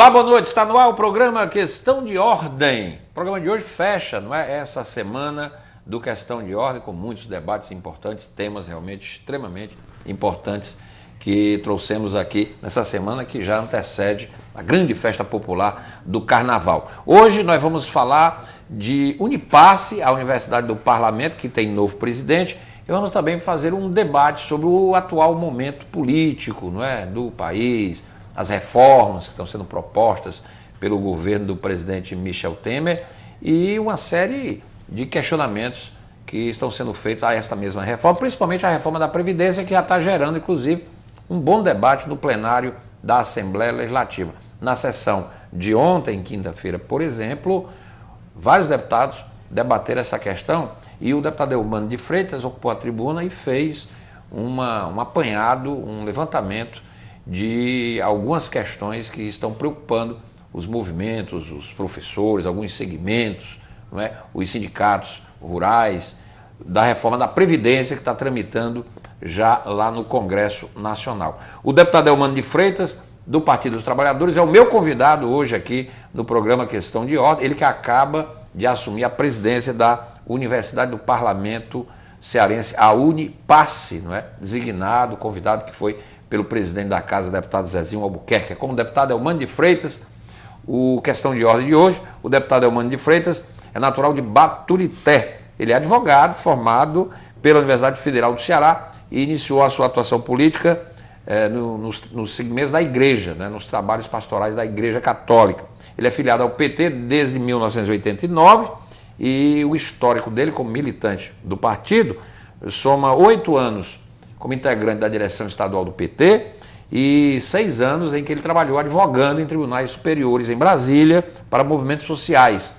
Olá, boa noite. Está no ar o programa Questão de Ordem. O programa de hoje fecha, não é? Essa semana do Questão de Ordem, com muitos debates importantes, temas realmente extremamente importantes que trouxemos aqui nessa semana que já antecede a grande festa popular do Carnaval. Hoje nós vamos falar de Unipasse, a Universidade do Parlamento, que tem novo presidente, e vamos também fazer um debate sobre o atual momento político, não é, do país, as reformas que estão sendo propostas pelo governo do presidente Michel Temer e uma série de questionamentos que estão sendo feitos a esta mesma reforma, principalmente a reforma da Previdência, que já está gerando, inclusive, um bom debate no plenário da Assembleia Legislativa. Na sessão de ontem, quinta-feira, por exemplo, vários deputados debateram essa questão e o deputado Eumano de Freitas ocupou a tribuna e fez um apanhado, um levantamento de algumas questões que estão preocupando os movimentos, os professores, alguns segmentos, não é? Os sindicatos rurais, da reforma da Previdência que está tramitando já lá no Congresso Nacional. O deputado Eumano de Freitas, do Partido dos Trabalhadores, é o meu convidado hoje aqui no programa Questão de Ordem, ele que acaba de assumir a presidência da Universidade do Parlamento Cearense, a Unipasse, não é? Designado, convidado que foi pelo presidente da Casa, deputado Zezinho Albuquerque. Como deputado Eumano de Freitas, o Questão de Ordem de hoje, o deputado Eumano de Freitas é natural de Baturité. Ele é advogado formado pela Universidade Federal do Ceará e iniciou a sua atuação política nos segmentos da igreja, né, nos trabalhos pastorais da Igreja Católica. Ele é filiado ao PT desde 1989 e o histórico dele como militante do partido soma 8 anos como integrante da direção estadual do PT e 6 anos em que ele trabalhou advogando em tribunais superiores em Brasília para movimentos sociais.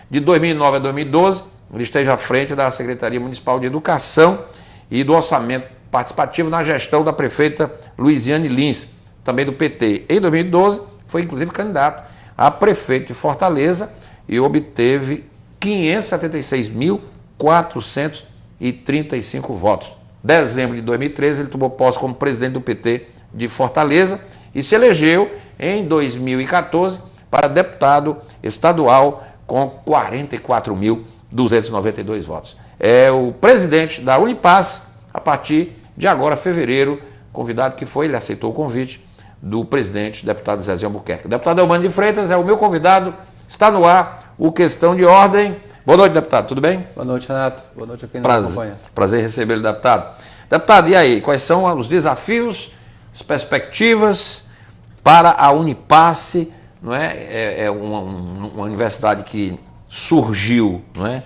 De 2009 a 2012, ele esteve à frente da Secretaria Municipal de Educação e do Orçamento Participativo na gestão da prefeita Luiziane Lins, também do PT. Em 2012, foi inclusive candidato a prefeito de Fortaleza e obteve 576.435 votos. Dezembro de 2013, ele tomou posse como presidente do PT de Fortaleza e se elegeu em 2014 para deputado estadual com 44.292 votos. É o presidente da Unipasse a partir de agora, fevereiro, convidado que foi, ele aceitou o convite do presidente, deputado Zezinho Albuquerque. O deputado Eumano de Freitas é o meu convidado, está no ar o Questão de Ordem. Boa noite, deputado, tudo bem? Boa noite, Renato. Boa noite a quem nos acompanha. Prazer recebê-lo, deputado. Deputado, e aí, quais são os desafios, as perspectivas para a Unipasse, não é? É uma universidade que surgiu, não é?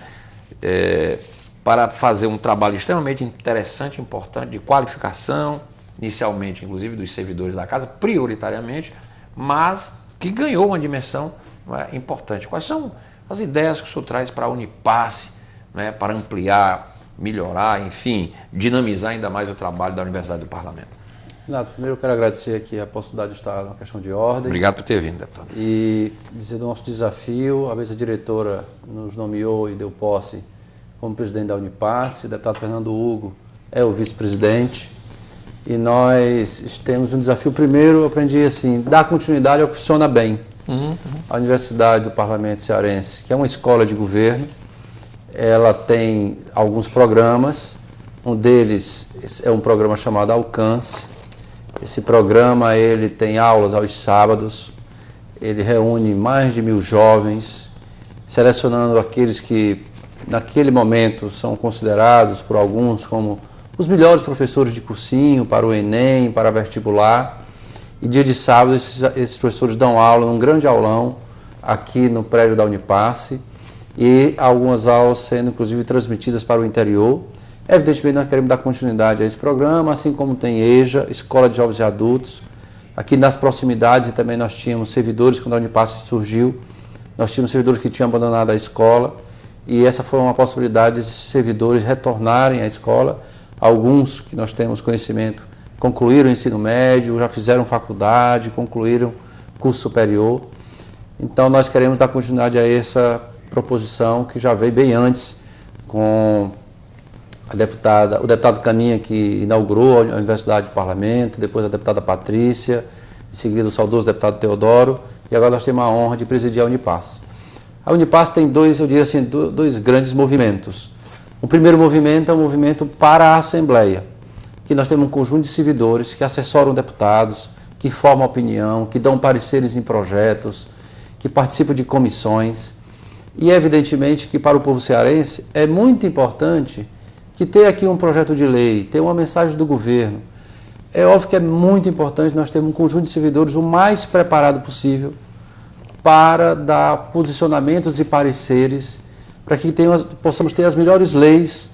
Para fazer um trabalho extremamente interessante, importante, de qualificação, inicialmente, inclusive, dos servidores da casa, prioritariamente, mas que ganhou uma dimensão, não é, importante. Quais são as ideias que o senhor traz para a Unipasse, né, para ampliar, melhorar, enfim, dinamizar ainda mais o trabalho da Universidade do Parlamento? Renato, primeiro eu quero agradecer aqui a possibilidade de estar na questão de ordem. Obrigado por ter vindo, deputado. E dizer do nosso desafio, a mesa diretora nos nomeou e deu posse como presidente da Unipasse, o deputado Fernando Hugo é o vice-presidente, e nós temos um desafio. Primeiro, eu aprendi assim, dar continuidade ao que funciona bem. A Universidade do Parlamento Cearense, que é uma escola de governo, ela tem alguns programas, um deles é um programa chamado Alcance. Esse programa ele tem aulas aos sábados, ele reúne mais de 1.000 jovens, selecionando aqueles que naquele momento são considerados por alguns como os melhores professores de cursinho para o Enem, para vestibular. E dia de sábado esses professores dão aula num grande aulão aqui no prédio da Unipasse e algumas aulas sendo inclusive transmitidas para o interior. Evidentemente nós queremos dar continuidade a esse programa, assim como tem EJA, Escola de Jovens e Adultos. Aqui nas proximidades e também nós tínhamos servidores, quando a Unipasse surgiu, nós tínhamos servidores que tinham abandonado a escola e essa foi uma possibilidade desses servidores retornarem à escola. Alguns que nós temos conhecimento concluíram o ensino médio, já fizeram faculdade, concluíram curso superior. Então nós queremos dar continuidade a essa proposição que já veio bem antes com o deputado Caminha, que inaugurou a Universidade do Parlamento, depois a deputada Patrícia, em seguida o saudoso deputado Teodoro, e agora nós temos a honra de presidir a Unipass. A Unipass tem dois grandes movimentos. O primeiro movimento é um movimento para a Assembleia, que nós temos um conjunto de servidores que assessoram deputados, que formam opinião, que dão pareceres em projetos, que participam de comissões. E evidentemente que para o povo cearense é muito importante que tenha aqui um projeto de lei, tenha uma mensagem do governo. É óbvio que é muito importante nós termos um conjunto de servidores o mais preparado possível para dar posicionamentos e pareceres, para que possamos ter as melhores leis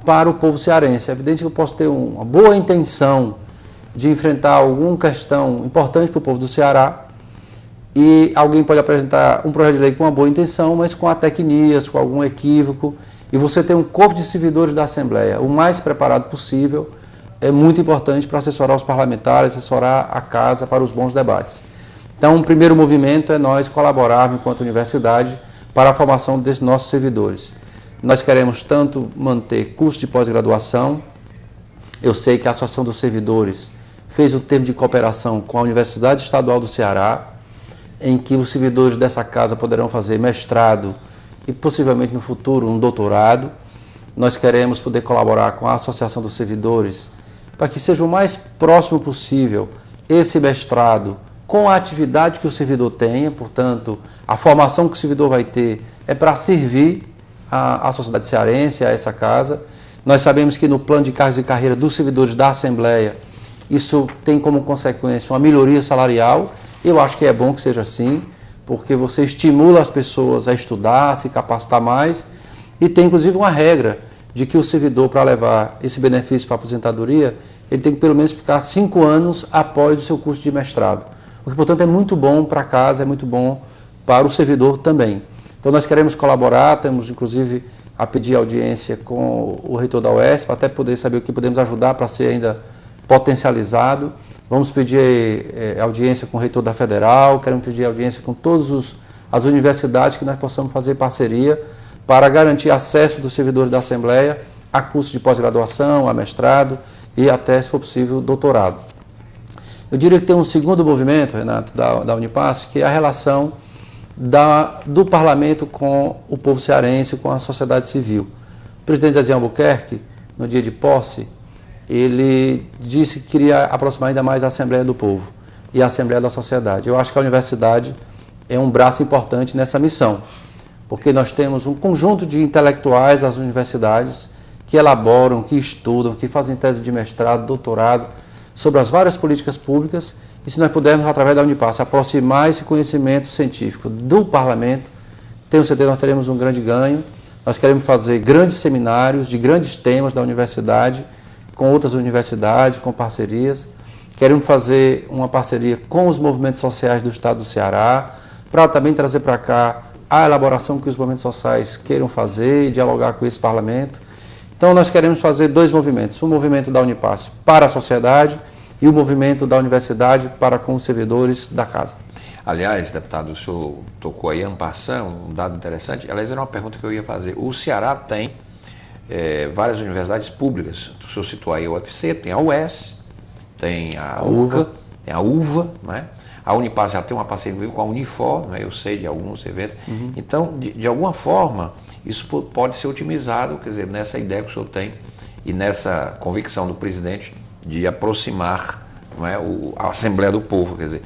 para o povo cearense. É evidente que eu posso ter uma boa intenção de enfrentar alguma questão importante para o povo do Ceará, e alguém pode apresentar um projeto de lei com uma boa intenção, mas com atecnias, com algum equívoco, e você ter um corpo de servidores da Assembleia o mais preparado possível é muito importante para assessorar os parlamentares, assessorar a casa para os bons debates. Então, o primeiro movimento é nós colaborarmos enquanto universidade para a formação desses nossos servidores. Nós queremos tanto manter curso de pós-graduação. Eu sei que a Associação dos Servidores fez um termo de cooperação com a Universidade Estadual do Ceará, em que os servidores dessa casa poderão fazer mestrado e possivelmente no futuro um doutorado. Nós queremos poder colaborar com a Associação dos Servidores para que seja o mais próximo possível esse mestrado com a atividade que o servidor tenha. Portanto, a formação que o servidor vai ter é para servir à sociedade cearense, a essa casa. Nós sabemos que no plano de cargos e carreira dos servidores da Assembleia, isso tem como consequência uma melhoria salarial. Eu acho que é bom que seja assim, porque você estimula as pessoas a estudar, a se capacitar mais, e tem inclusive uma regra de que o servidor, para levar esse benefício para a aposentadoria, ele tem que pelo menos ficar 5 anos após o seu curso de mestrado. O que, portanto, é muito bom para a casa, é muito bom para o servidor também. Então, nós queremos colaborar, temos inclusive a pedir audiência com o reitor da UESP, para até poder saber o que podemos ajudar para ser ainda potencializado. Vamos pedir audiência com o reitor da Federal, queremos pedir audiência com todas as universidades que nós possamos fazer parceria para garantir acesso dos servidores da Assembleia a cursos de pós-graduação, a mestrado e até, se for possível, doutorado. Eu diria que tem um segundo movimento, Renato, da Unipass, que é a relação do parlamento com o povo cearense, com a sociedade civil. O presidente Zezé Albuquerque, no dia de posse, ele disse que queria aproximar ainda mais a Assembleia do Povo e a Assembleia da Sociedade. Eu acho que a universidade é um braço importante nessa missão, porque nós temos um conjunto de intelectuais das universidades que elaboram, que estudam, que fazem tese de mestrado, doutorado, sobre as várias políticas públicas, e se nós pudermos, através da Unipass, aproximar esse conhecimento científico do parlamento, tenho certeza que nós teremos um grande ganho. Nós queremos fazer grandes seminários de grandes temas da universidade, com outras universidades, com parcerias. Queremos fazer uma parceria com os movimentos sociais do estado do Ceará, para também trazer para cá a elaboração que os movimentos sociais queiram fazer e dialogar com esse parlamento. Então, nós queremos fazer dois movimentos, o movimento da Unipass para a sociedade e o movimento da universidade para com os servidores da casa. Aliás, deputado, o senhor tocou aí, en passant, um dado interessante. Aliás, era uma pergunta que eu ia fazer. O Ceará tem várias universidades públicas. O senhor citou aí a UFC, tem a UES, tem a UCA, tem a UVA, né? A Unipass já tem uma parceria com a Unifor, né? Eu sei de alguns eventos. Então, de alguma forma, isso pode ser otimizado, quer dizer, nessa ideia que o senhor tem e nessa convicção do presidente de aproximar, não é, a Assembleia do Povo. Quer dizer,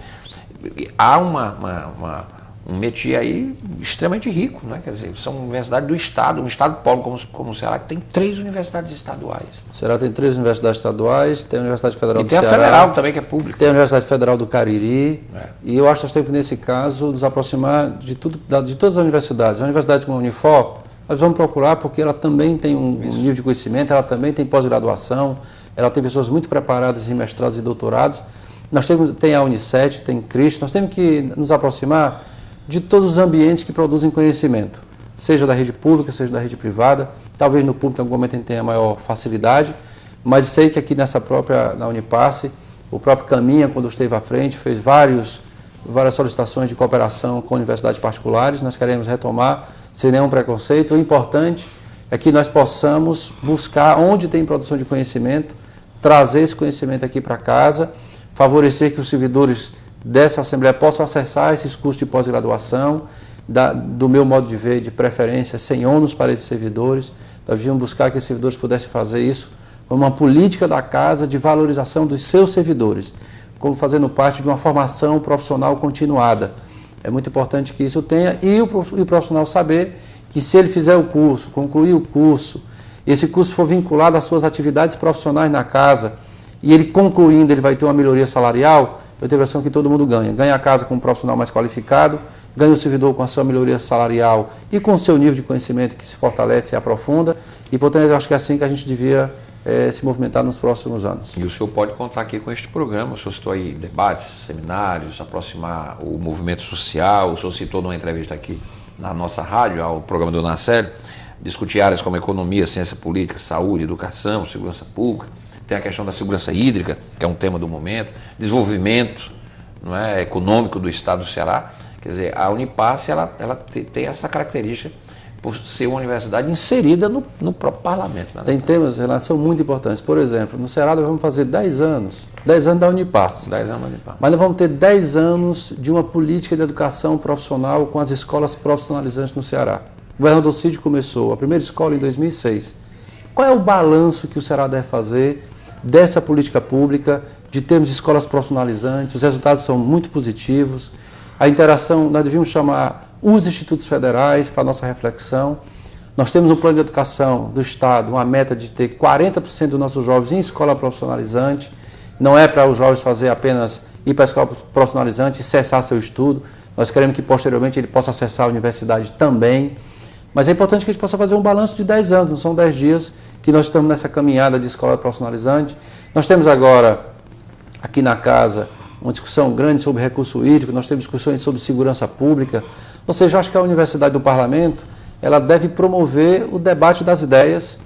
há um métier aí extremamente rico, né? Quer dizer, são universidades do Estado, um Estado polo como o Ceará, que tem 3 universidades estaduais. O Ceará tem 3 universidades estaduais, tem a Universidade Federal do Ceará. E tem a Federal também, que é pública. Tem a Universidade Federal do Cariri. E eu acho que nós temos que, nesse caso, nos aproximar de todas as universidades. A universidade como a Unifor, nós vamos procurar porque ela também tem um nível de conhecimento, ela também tem pós-graduação, ela tem pessoas muito preparadas em mestrados e doutorados. Nós tem a Unicet, tem Cristo, nós temos que nos aproximar de todos os ambientes que produzem conhecimento, seja da rede pública, seja da rede privada. Talvez no público em algum momento a gente tenha maior facilidade, mas sei que aqui na Unipass, o próprio Caminha, quando esteve à frente, fez várias solicitações de cooperação com universidades particulares. Nós queremos retomar sem nenhum preconceito. O importante é que nós possamos buscar onde tem produção de conhecimento, trazer esse conhecimento aqui para casa, favorecer que os servidores dessa Assembleia possam acessar esses cursos de pós-graduação, do meu modo de ver, de preferência, sem ônus para esses servidores. Nós devíamos buscar que esses servidores pudessem fazer isso como uma política da casa de valorização dos seus servidores, como fazendo parte de uma formação profissional continuada. É muito importante que isso tenha, e o profissional saber que se ele fizer o curso, concluir o curso, esse curso for vinculado às suas atividades profissionais na casa, e ele concluindo, ele vai ter uma melhoria salarial, eu tenho a impressão que todo mundo ganha. Ganha a casa com um profissional mais qualificado, ganha o servidor com a sua melhoria salarial e com o seu nível de conhecimento que se fortalece e aprofunda, e portanto eu acho que é assim que a gente devia se movimentar nos próximos anos. E o senhor pode contar aqui com este programa. O senhor citou aí debates, seminários, aproximar o movimento social. O senhor citou numa entrevista aqui na nossa rádio, ao programa do Nacélio, discutir áreas como economia, ciência política, saúde, educação, segurança pública. Tem a questão da segurança hídrica, que é um tema do momento, desenvolvimento, não é, econômico do estado do Ceará. Quer dizer, a Unipasse ela tem essa característica por ser uma universidade inserida no próprio parlamento. Né? Tem temas que são muito importantes. Por exemplo, no Ceará nós vamos fazer 10 anos da Unipasse. 10 anos da Unipasse. Mas nós vamos ter 10 anos de uma política de educação profissional com as escolas profissionalizantes no Ceará. O governador Cid começou a primeira escola em 2006. Qual é o balanço que o Ceará deve fazer dessa política pública, de termos escolas profissionalizantes? Os resultados são muito positivos. A interação, nós devíamos chamar os institutos federais para a nossa reflexão. Nós temos no plano de educação do Estado uma meta de ter 40% dos nossos jovens em escola profissionalizante. Não é para os jovens fazer apenas ir para a escola profissionalizante e cessar seu estudo. Nós queremos que posteriormente ele possa acessar a universidade também. Mas é importante que a gente possa fazer um balanço de 10 anos, não são 10 dias que nós estamos nessa caminhada de escola profissionalizante. Nós temos agora, aqui na casa, uma discussão grande sobre recurso hídrico, nós temos discussões sobre segurança pública. Ou seja, acho que a Universidade do Parlamento ela deve promover o debate das ideias,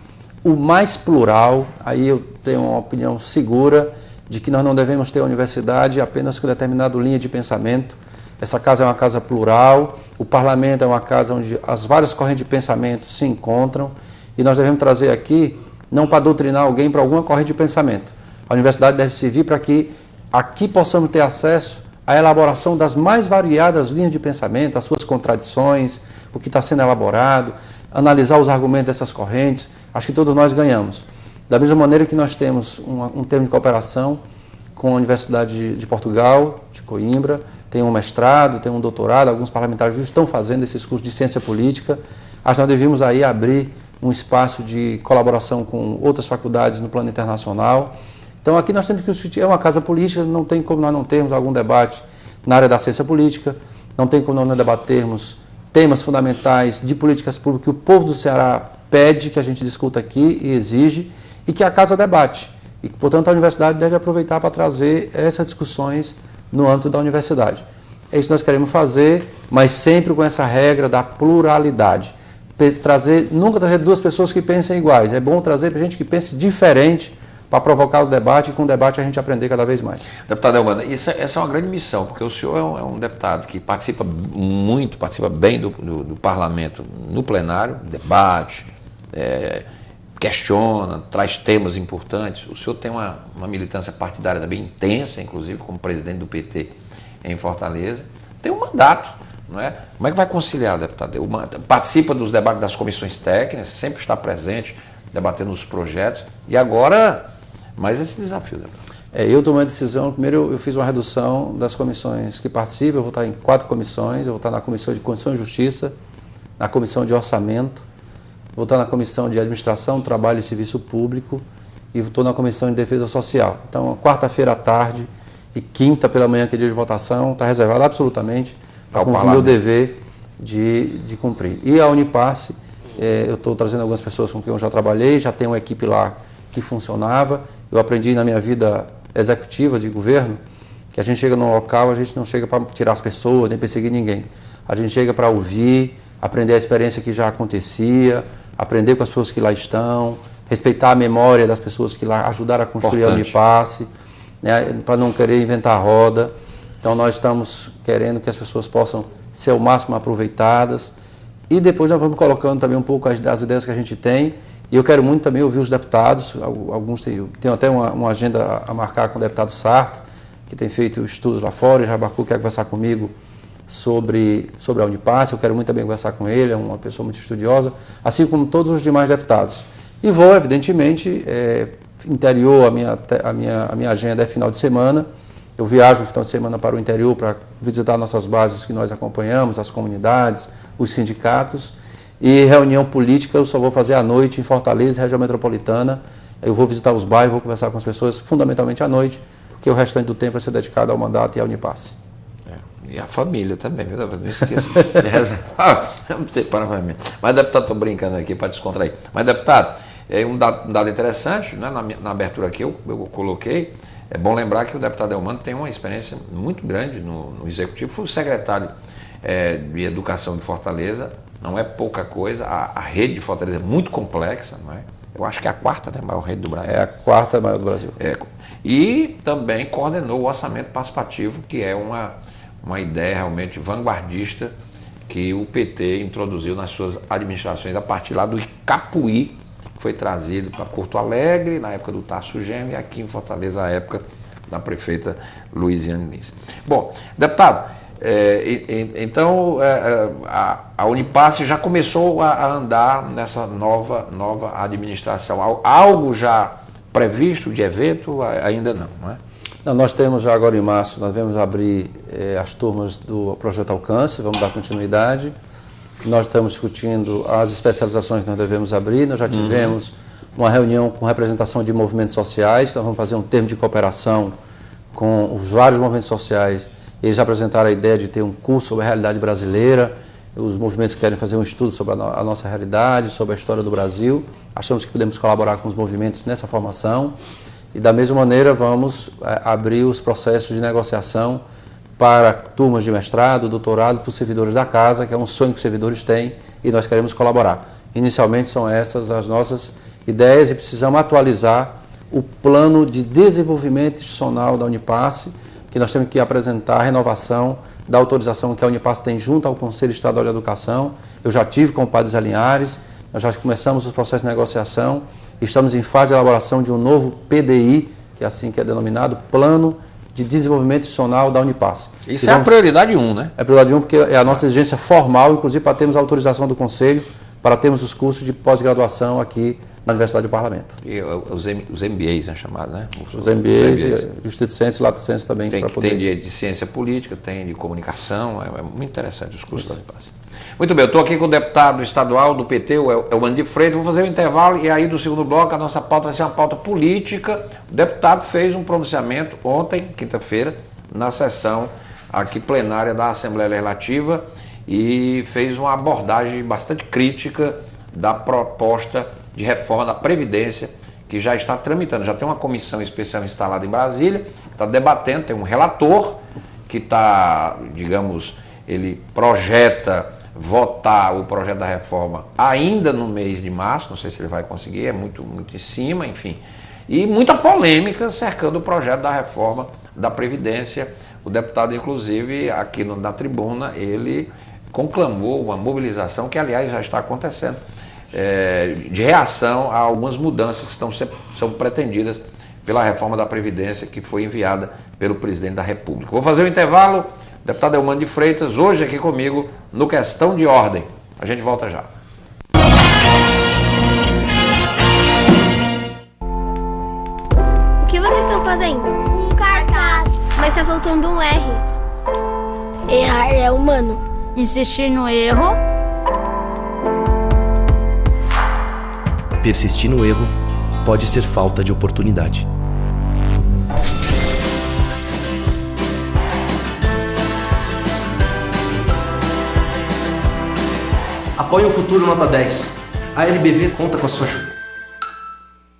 o mais plural. Aí eu tenho uma opinião segura de que nós não devemos ter a universidade apenas com determinada linha de pensamento. Essa casa é uma casa plural, o parlamento é uma casa onde as várias correntes de pensamento se encontram, e nós devemos trazer aqui, não para doutrinar alguém para alguma corrente de pensamento. A universidade deve servir para que aqui possamos ter acesso à elaboração das mais variadas linhas de pensamento, as suas contradições, o que está sendo elaborado, analisar os argumentos dessas correntes. Acho que todos nós ganhamos. Da mesma maneira que nós temos um termo de cooperação com a Universidade de Portugal, de Coimbra, tem um mestrado, tem um doutorado, alguns parlamentares estão fazendo esses cursos de ciência política. Acho que nós devíamos aí abrir um espaço de colaboração com outras faculdades no plano internacional. Então aqui nós temos que discutir, é uma casa política, não tem como nós não termos algum debate na área da ciência política, não tem como nós não debatermos temas fundamentais de políticas públicas que o povo do Ceará pede que a gente discuta aqui e exige, e que a casa debate. E, portanto, a universidade deve aproveitar para trazer essas discussões no âmbito da universidade. É isso que nós queremos fazer, mas sempre com essa regra da pluralidade. Nunca trazer duas pessoas que pensem iguais. É bom trazer para gente que pense diferente para provocar o debate, e com o debate a gente aprender cada vez mais. Deputado Elmano, essa é uma grande missão, porque o senhor é um deputado que participa bem do parlamento no plenário, debate, questiona, traz temas importantes. O senhor tem uma militância partidária também intensa, inclusive como presidente do PT em Fortaleza. Tem um mandato, não é? Como é que vai conciliar, deputado? Participa dos debates das comissões técnicas, sempre está presente, debatendo os projetos. E agora, mais esse desafio, deputado. Eu tomei a decisão, primeiro eu fiz uma redução das comissões que participam, eu vou estar em 4 comissões, eu vou estar na Comissão de Constituição e Justiça, na Comissão de Orçamento, vou estar na Comissão de Administração, Trabalho e Serviço Público e estou na Comissão de Defesa Social. Então, quarta-feira à tarde e quinta pela manhã, que é dia de votação, está reservado absolutamente para cumprir o meu dever de cumprir. E a Unipasse, eu estou trazendo algumas pessoas com quem eu já trabalhei, já tenho uma equipe lá que funcionava. Eu aprendi na minha vida executiva de governo que a gente chega num local, a gente não chega para tirar as pessoas, nem perseguir ninguém. A gente chega para ouvir, aprender a experiência que já acontecia, aprender com as pessoas que lá estão, respeitar a memória das pessoas que lá ajudaram a construir a Unipasse, né, para não querer inventar a roda. Então nós estamos querendo que as pessoas possam ser ao máximo aproveitadas, e depois nós vamos colocando também um pouco das ideias que a gente tem, e eu quero muito também ouvir os deputados. Alguns têm até uma agenda a marcar com o deputado Sarto, que tem feito estudos lá fora, e já marcou que quer conversar comigo sobre a Unipasse. Eu quero muito também conversar com ele, é uma pessoa muito estudiosa, assim como todos os demais deputados. E vou, evidentemente, interior, a minha agenda é final de semana. Eu viajo no final de semana para o interior para visitar nossas bases que nós acompanhamos, as comunidades, os sindicatos. E reunião política eu só vou fazer à noite em Fortaleza, região metropolitana. Eu vou visitar os bairros, vou conversar com as pessoas fundamentalmente à noite, porque o restante do tempo vai ser dedicado ao mandato e à Unipasse. E a família também, viu? Não esqueça de reservar. Mas, deputado, estou brincando aqui para descontrair. Mas, deputado, um dado interessante, né, na abertura aqui eu coloquei, é bom lembrar que o deputado Elmano tem uma experiência muito grande no Executivo, foi o secretário de Educação de Fortaleza, não é pouca coisa, a rede de Fortaleza é muito complexa, não é? Eu acho que é a quarta, né, maior rede do Brasil. É a quarta maior do Brasil. E também coordenou o orçamento participativo, que é uma ideia realmente vanguardista que o PT introduziu nas suas administrações a partir lá do Icapuí, que foi trazido para Porto Alegre, na época do Tasso Gêmeo, e aqui em Fortaleza, na época da prefeita Luiziane Lins. Bom, deputado, então a Unipasse já começou a andar nessa nova administração. Algo já previsto de evento? Ainda não é? Não, nós temos já agora em março, nós vamos abrir as turmas do Projeto Alcance, vamos dar continuidade. Nós estamos discutindo as especializações que nós devemos abrir, nós já tivemos uma reunião com representação de movimentos sociais, nós vamos fazer um termo de cooperação com os vários movimentos sociais. Eles já apresentaram a ideia de ter um curso sobre a realidade brasileira, os movimentos querem fazer um estudo sobre a nossa realidade, sobre a história do Brasil. Achamos que podemos colaborar com os movimentos nessa formação. E da mesma maneira vamos abrir os processos de negociação para turmas de mestrado, doutorado, para os servidores da casa, que é um sonho que os servidores têm e nós queremos colaborar. Inicialmente são essas as nossas ideias e precisamos atualizar o plano de desenvolvimento institucional da Unipasse, que nós temos que apresentar a renovação da autorização que a Unipasse tem junto ao Conselho Estadual de Educação. Eu já tive com o padre Zé Linhares, nós já começamos os processos de negociação, estamos em fase de elaboração de um novo PDI, que é assim que é denominado, Plano de Desenvolvimento Institucional da Unipasse. Isso é a prioridade 1, né? É a prioridade 1 porque é a nossa exigência formal, inclusive para termos a autorização do Conselho, para termos os cursos de pós-graduação aqui na Universidade do Parlamento. E os MBAs, né, chamados, né? Os MBAs, e o Estrito Senso e Lato Senso também. Tem de ciência política, tem de comunicação, é muito interessante os cursos da Unipasse. Muito bem, eu estou aqui com o deputado estadual do PT, o Elmano de Freitas, vou fazer um intervalo e aí do segundo bloco a nossa pauta vai ser uma pauta política. O deputado fez um pronunciamento ontem, quinta-feira, na sessão aqui plenária da Assembleia Legislativa e fez uma abordagem bastante crítica da proposta de reforma da Previdência que já está tramitando. Já tem uma comissão especial instalada em Brasília, está debatendo, tem um relator que está, digamos, ele projeta votar o projeto da reforma ainda no mês de março, não sei se ele vai conseguir, é muito em cima, enfim. E muita polêmica cercando o projeto da reforma da Previdência. O deputado, inclusive, aqui na tribuna, ele conclamou uma mobilização que, aliás, já está acontecendo, de reação a algumas mudanças que são pretendidas pela reforma da Previdência que foi enviada pelo presidente da República. Vou fazer um intervalo. Deputado Elmano de Freitas, hoje aqui comigo no Questão de Ordem. A gente volta já. O que vocês estão fazendo? Um cartaz. Mas tá faltando um R. Errar é humano. Insistir no erro. Persistir no erro pode ser falta de oportunidade. Apoie o Futuro Nota 10. A LBV conta com a sua ajuda.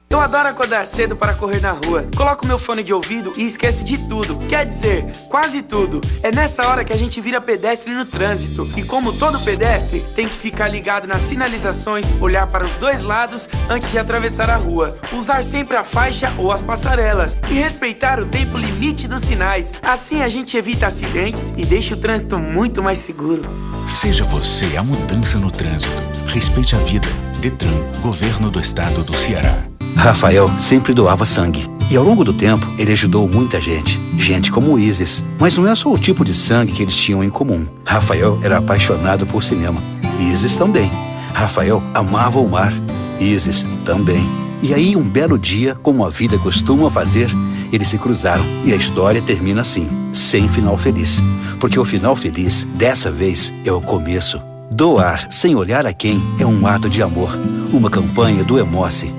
Eu adoro acordar cedo para correr na rua. Coloco meu fone de ouvido e esquece de tudo. Quer dizer, quase tudo. É nessa hora que a gente vira pedestre no trânsito. E como todo pedestre, tem que ficar ligado nas sinalizações, olhar para os dois lados antes de atravessar a rua. Usar sempre a faixa ou as passarelas. E respeitar o tempo limite dos sinais. Assim a gente evita acidentes e deixa o trânsito muito mais seguro. Seja você a mudança no trânsito. Respeite a vida. Detran, Governo do Estado do Ceará. Rafael sempre doava sangue. E ao longo do tempo, ele ajudou muita gente. Gente como o Isis. Mas não é só o tipo de sangue que eles tinham em comum. Rafael era apaixonado por cinema. Isis também. Rafael amava o mar. Isis também. E aí, um belo dia, como a vida costuma fazer, eles se cruzaram e a história termina assim, sem final feliz. Porque o final feliz, dessa vez, é o começo. Doar sem olhar a quem é um ato de amor. Uma campanha do Emoce.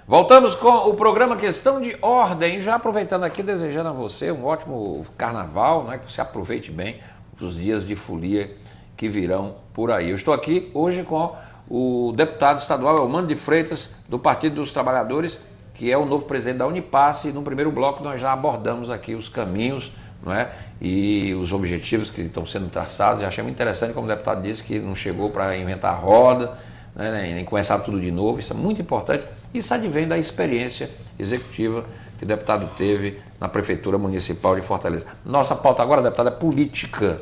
Voltamos com o programa Questão de Ordem, já aproveitando aqui, desejando a você um ótimo carnaval, né, que você aproveite bem os dias de folia que virão por aí. Eu estou aqui hoje com o deputado estadual Elmano de Freitas, do Partido dos Trabalhadores, que é o novo presidente da Unipasse, e no primeiro bloco nós já abordamos aqui os caminhos, não é, e os objetivos que estão sendo traçados. Eu achei muito interessante, como o deputado disse, que não chegou para inventar a roda, né, nem começar tudo de novo. Isso é muito importante. Isso advém da experiência executiva que o deputado teve na Prefeitura Municipal de Fortaleza. Nossa pauta agora, deputado, é política.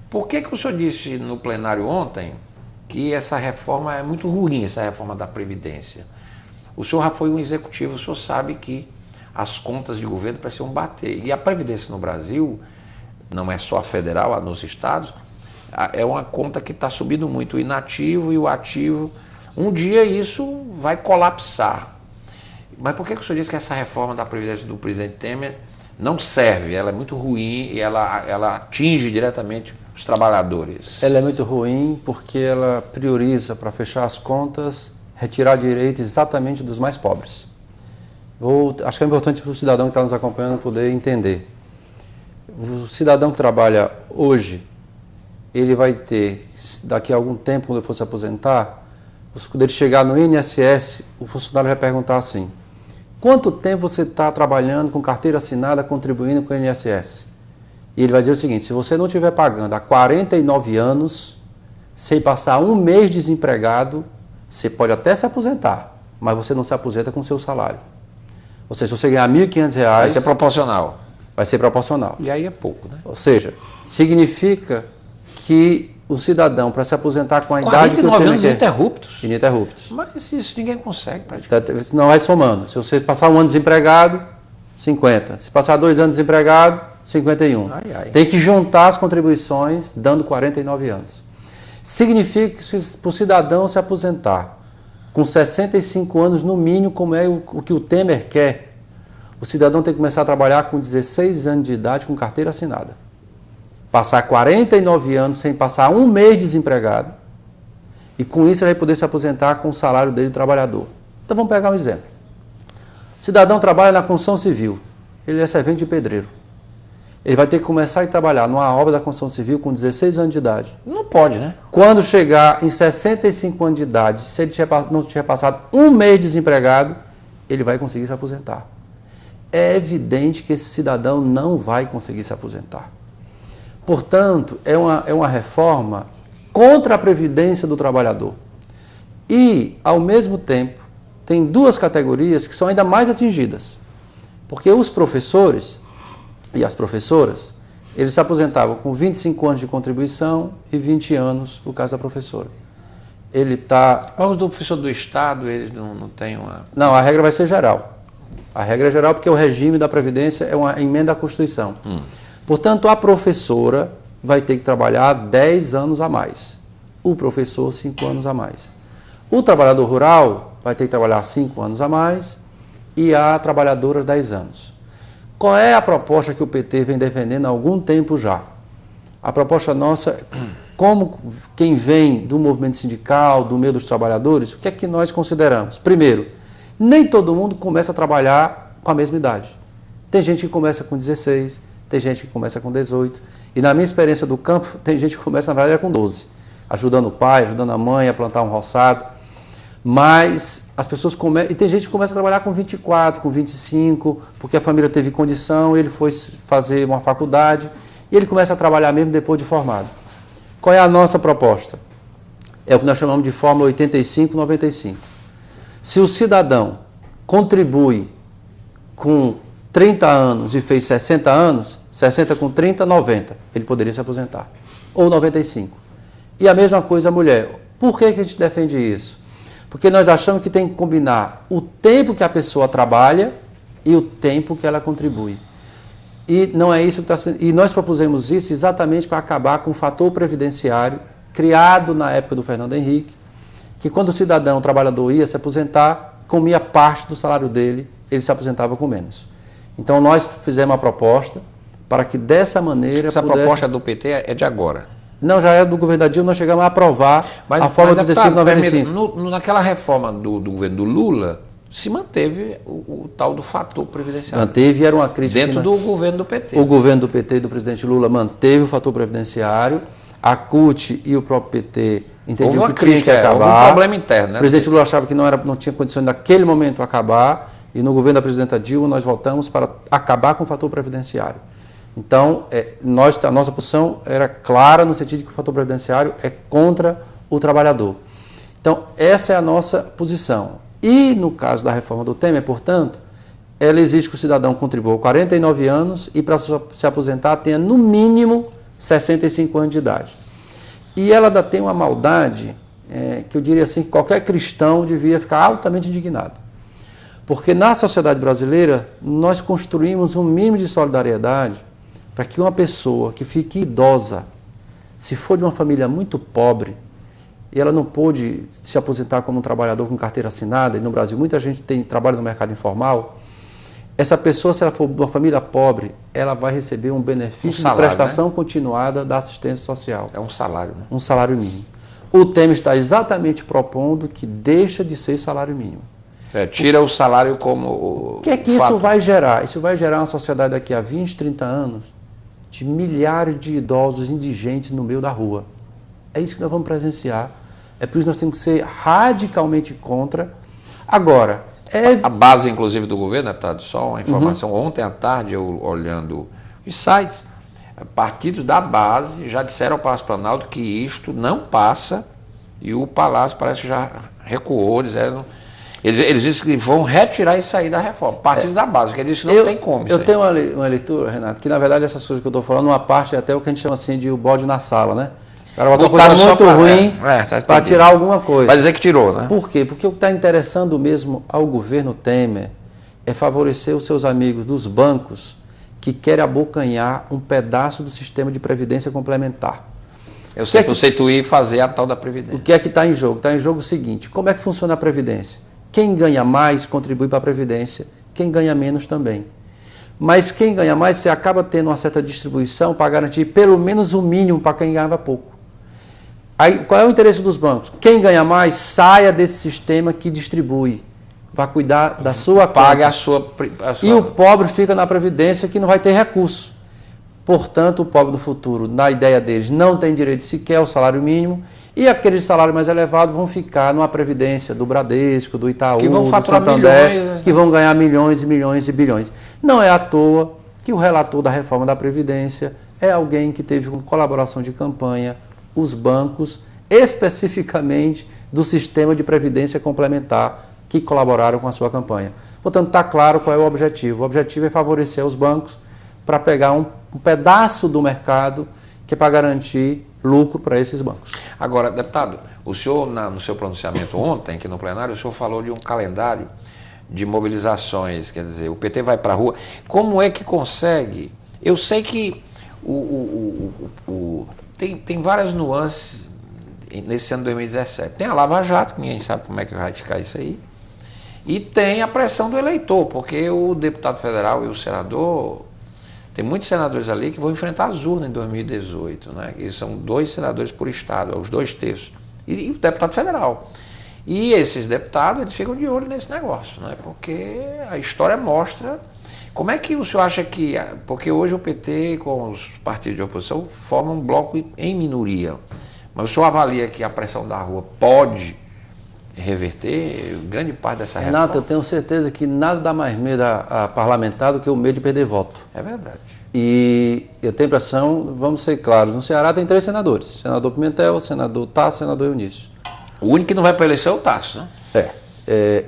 Por que o senhor disse no plenário ontem que essa reforma é muito ruim, essa reforma da Previdência? O senhor já foi um executivo, o senhor sabe que as contas de governo precisam bater. E a Previdência no Brasil, não é só a federal, nos estados, é uma conta que está subindo muito, o inativo e o ativo. Um dia isso vai colapsar. Mas por que o senhor disse que essa reforma da Previdência do presidente Temer não serve? Ela é muito ruim e ela atinge diretamente os trabalhadores. Ela é muito ruim porque ela prioriza, para fechar as contas, retirar direitos exatamente dos mais pobres. Acho que é importante para o cidadão que está nos acompanhando poder entender. O cidadão que trabalha hoje, ele vai ter, daqui a algum tempo, quando ele for se aposentar, quando ele chegar no INSS, o funcionário vai perguntar assim: quanto tempo você está trabalhando com carteira assinada, contribuindo com o INSS? E ele vai dizer o seguinte: se você não estiver pagando há 49 anos, sem passar um mês desempregado, você pode até se aposentar, mas você não se aposenta com o seu salário. Ou seja, se você ganhar R$ 1.500... Vai ser proporcional. Vai ser proporcional. E aí é pouco, né? Ou seja, significa que o cidadão, para se aposentar com a idade que 49 anos ininterruptos. Ininterruptos. Mas isso ninguém consegue praticamente. Não vai somando. Se você passar um ano desempregado, 50. Se passar 2 anos desempregado, 51. Tem que juntar as contribuições, dando 49 anos. Significa que para o cidadão se aposentar com 65 anos no mínimo, como é o que o Temer quer, o cidadão tem que começar a trabalhar com 16 anos de idade com carteira assinada. Passar 49 anos sem passar um mês desempregado, e com isso ele vai poder se aposentar com o salário dele de trabalhador. Então vamos pegar um exemplo. O cidadão trabalha na construção civil, ele é servente de pedreiro. Ele vai ter que começar a trabalhar numa obra da construção civil com 16 anos de idade. Não pode, né? Quando chegar em 65 anos de idade, se ele não tiver passado um mês desempregado, ele vai conseguir se aposentar. É evidente que esse cidadão não vai conseguir se aposentar. Portanto, é uma reforma contra a previdência do trabalhador. E, ao mesmo tempo, tem 2 categorias que são ainda mais atingidas. Porque os professores e as professoras, eles se aposentavam com 25 anos de contribuição e 20 anos no caso da professora. Mas os do professor do Estado, eles não têm uma... Não, a regra vai ser geral. A regra é geral porque o regime da Previdência é uma emenda à Constituição. Portanto, a professora vai ter que trabalhar 10 anos a mais. O professor, 5 anos a mais. O trabalhador rural vai ter que trabalhar 5 anos a mais e a trabalhadora 10 anos. Qual é a proposta que o PT vem defendendo há algum tempo já? A proposta nossa, como quem vem do movimento sindical, do meio dos trabalhadores, o que é que nós consideramos? Primeiro, nem todo mundo começa a trabalhar com a mesma idade. Tem gente que começa com 16, tem gente que começa com 18. E na minha experiência do campo, tem gente que começa, na verdade, com 12. Ajudando o pai, ajudando a mãe a plantar um roçado. Mas as pessoas começam... E tem gente que começa a trabalhar com 24, com 25, porque a família teve condição, ele foi fazer uma faculdade, e ele começa a trabalhar mesmo depois de formado. Qual é a nossa proposta? É o que nós chamamos de fórmula 85-95. Se o cidadão contribui com 30 anos e fez 60 anos, 60 com 30, 90, ele poderia se aposentar. Ou 95. E a mesma coisa a mulher. Por que a gente defende isso? Porque nós achamos que tem que combinar o tempo que a pessoa trabalha e o tempo que ela contribui. E não é isso que está sendo. E nós propusemos isso exatamente para acabar com o fator previdenciário criado na época do Fernando Henrique, que quando o cidadão, o trabalhador ia se aposentar, comia parte do salário dele, ele se aposentava com menos. Então nós fizemos uma proposta para que dessa maneira... Essa proposta do PT é de agora? Não, já é do governo da Dilma, nós chegamos a aprovar a forma de 3595. Naquela reforma do governo do Lula, se manteve o tal do fator previdenciário. Manteve, era uma crítica... Dentro do governo do PT. O governo do PT e do presidente Lula manteve o fator previdenciário, a CUT e o próprio PT entendiam que tinha que acabar. Houve um problema interno, né? O presidente Lula achava que não tinha condições naquele momento acabar, e no governo da presidenta Dilma nós voltamos para acabar com o fator previdenciário. Então, a nossa posição era clara no sentido de que o fator previdenciário é contra o trabalhador. Então, essa é a nossa posição. E no caso da reforma do Temer, portanto, ela exige que o cidadão contribua 49 anos e para se aposentar tenha no mínimo 65 anos de idade. E ela ainda tem uma maldade que eu diria assim que qualquer cristão devia ficar altamente indignado. Porque na sociedade brasileira nós construímos um mínimo de solidariedade para que uma pessoa que fique idosa, se for de uma família muito pobre, e ela não pôde se aposentar como um trabalhador com carteira assinada, e no Brasil muita gente trabalha no mercado informal, essa pessoa, se ela for de uma família pobre, ela vai receber um benefício de prestação continuada da assistência social. É um salário, né? Um salário mínimo. O Temer está exatamente propondo que deixa de ser salário mínimo. Tira o salário como... O que é que isso vai gerar? Isso vai gerar uma sociedade daqui a 20, 30 anos de milhares de idosos indigentes no meio da rua. É isso que nós vamos presenciar. É por isso que nós temos que ser radicalmente contra. Agora... A base, inclusive, do governo, deputado, só uma informação. Ontem à tarde, eu olhando os sites, partidos da base já disseram ao Palácio Planalto que isto não passa e o Palácio parece que já recuou, dizendo... Eles dizem que vão retirar isso aí da reforma. Partidos da base, porque eles dizem que não tem como. Eu tenho uma leitura, Renato, que na verdade essas coisas que eu estou falando, uma parte é até o que a gente chama assim de o bode na sala, né? O cara botou uma coisa muito ruim para tirar alguma coisa. Vai dizer que tirou, né? Por quê? Porque o que está interessando mesmo ao governo Temer é favorecer os seus amigos dos bancos que querem abocanhar um pedaço do sistema de previdência complementar. Eu sei conceituar e fazer a tal da Previdência. O que é que está em jogo? Está em jogo o seguinte: como é que funciona a Previdência? Quem ganha mais contribui para a Previdência, quem ganha menos também. Mas quem ganha mais, você acaba tendo uma certa distribuição para garantir pelo menos o mínimo para quem ganhava pouco. Aí, qual é o interesse dos bancos? Quem ganha mais, saia desse sistema que distribui. Vai cuidar da sua paga conta. E o pobre fica na Previdência que não vai ter recurso. Portanto, o pobre do futuro, na ideia deles, não tem direito sequer ao salário mínimo. E aqueles salários mais elevados vão ficar numa previdência do Bradesco, do Itaú, do Santander, que vão ganhar milhões e milhões e bilhões. Não é à toa que o relator da reforma da Previdência é alguém que teve como colaboração de campanha os bancos, especificamente do sistema de previdência complementar, que colaboraram com a sua campanha. Portanto, está claro qual é o objetivo. O objetivo é favorecer os bancos para pegar um pedaço do mercado que é para garantir lucro para esses bancos. Agora, deputado, o senhor, no seu pronunciamento ontem, aqui no plenário, o senhor falou de um calendário de mobilizações, quer dizer, o PT vai para a rua. Como é que consegue? Eu sei que tem várias nuances nesse ano de 2017. Tem a Lava Jato, que ninguém sabe como é que vai ficar isso aí, e tem a pressão do eleitor, porque o deputado federal e o senador... Tem muitos senadores ali que vão enfrentar as urnas em 2018, né? E são 2 senadores por estado, os 2/3, e o deputado federal. E esses deputados, eles ficam de olho nesse negócio, né? Porque a história mostra... Como é que o senhor acha que... Porque hoje o PT com os partidos de oposição formam um bloco em minoria. Mas o senhor avalia que a pressão da rua pode reverter grande parte dessa reforma? Renato, eu tenho certeza que nada dá mais medo a parlamentar do que o medo de perder voto. É verdade. E eu tenho a impressão, vamos ser claros, no Ceará tem 3 senadores. Senador Pimentel, senador Tasso, senador Eunício. O único que não vai para a eleição é o Tasso, né?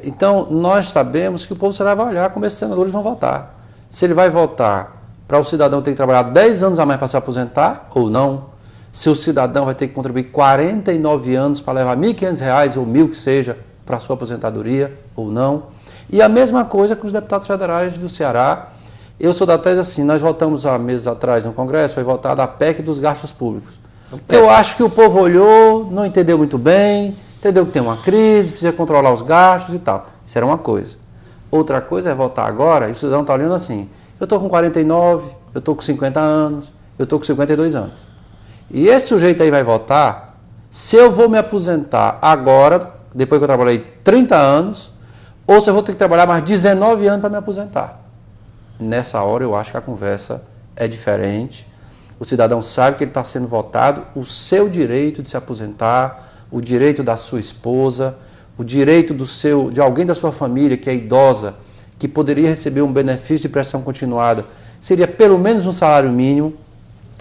Então, nós sabemos que o povo será vai olhar como esses senadores vão votar. Se ele vai votar para o cidadão ter que trabalhar 10 anos a mais para se aposentar ou não. Se o cidadão vai ter que contribuir 49 anos para levar R$ 1.500 ou 1.000 que seja, para a sua aposentadoria ou não. E a mesma coisa com os deputados federais do Ceará. Eu sou da tese assim, nós votamos há meses atrás no Congresso, foi votada a PEC dos gastos públicos. Eu acho que o povo olhou, não entendeu muito bem, entendeu que tem uma crise, precisa controlar os gastos e tal. Isso era uma coisa. Outra coisa é votar agora, e o cidadão está olhando assim, eu estou com 49, eu estou com 50 anos, eu estou com 52 anos. E esse sujeito aí vai votar, se eu vou me aposentar agora, depois que eu trabalhei 30 anos, ou se eu vou ter que trabalhar mais 19 anos para me aposentar. Nessa hora eu acho que a conversa é diferente. O cidadão sabe que ele está sendo votado, o seu direito de se aposentar, o direito da sua esposa, o direito de alguém da sua família que é idosa, que poderia receber um benefício de prestação continuada, seria pelo menos um salário mínimo,